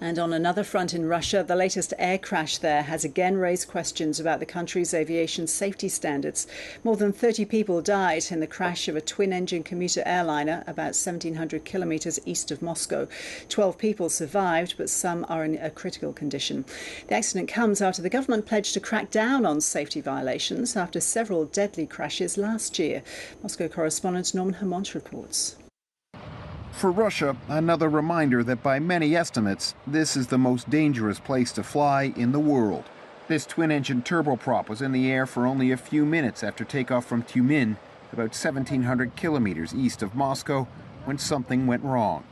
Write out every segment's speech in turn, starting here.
And on another front in Russia, the latest air crash there has again raised questions about the country's aviation safety standards. More than 30 people died in the crash of a twin-engine commuter airliner about 1,700 kilometers east of Moscow. 12 people survived, but some are in a critical condition. The accident comes after the government pledged to crack down on safety violations after several deadly crashes last year. Moscow correspondent Norman Hermont reports. For Russia, another reminder that by many estimates, this is the most dangerous place to fly in the world. This twin-engine turboprop was in the air for only a few minutes after takeoff from Tyumen, about 1,700 kilometers east of Moscow, when something went wrong.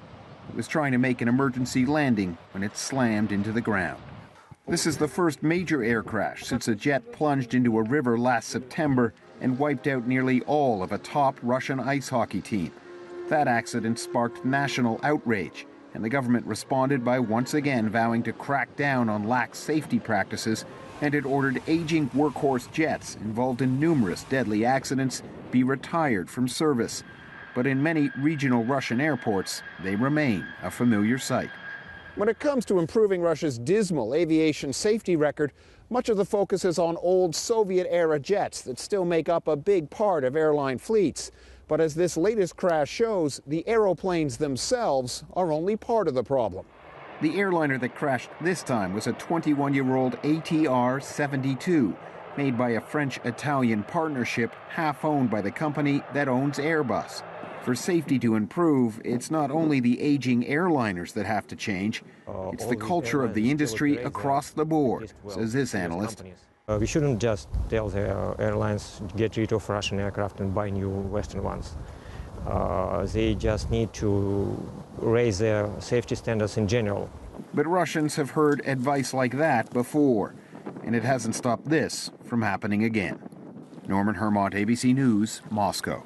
It was trying to make an emergency landing when it slammed into the ground. This is the first major air crash since a jet plunged into a river last September and wiped out nearly all of a top Russian ice hockey team. That accident sparked national outrage, and the government responded by once again vowing to crack down on lax safety practices, and it ordered aging workhorse jets involved in numerous deadly accidents be retired from service. But in many regional Russian airports, they remain a familiar sight. When it comes to improving Russia's dismal aviation safety record, much of the focus is on old Soviet-era jets that still make up a big part of airline fleets. But as this latest crash shows, the aeroplanes themselves are only part of the problem. The airliner that crashed this time was a 21-year-old ATR-72, made by a French-Italian partnership half-owned by the company that owns Airbus. For safety to improve, it's not only the aging airliners that have to change, it's the culture of the industry across the board, says this analyst. We shouldn't just tell the airlines to get rid of Russian aircraft and buy new Western ones. They just need to raise their safety standards in general. But Russians have heard advice like that before, and it hasn't stopped this from happening again. Norman Hermont, ABC News, Moscow.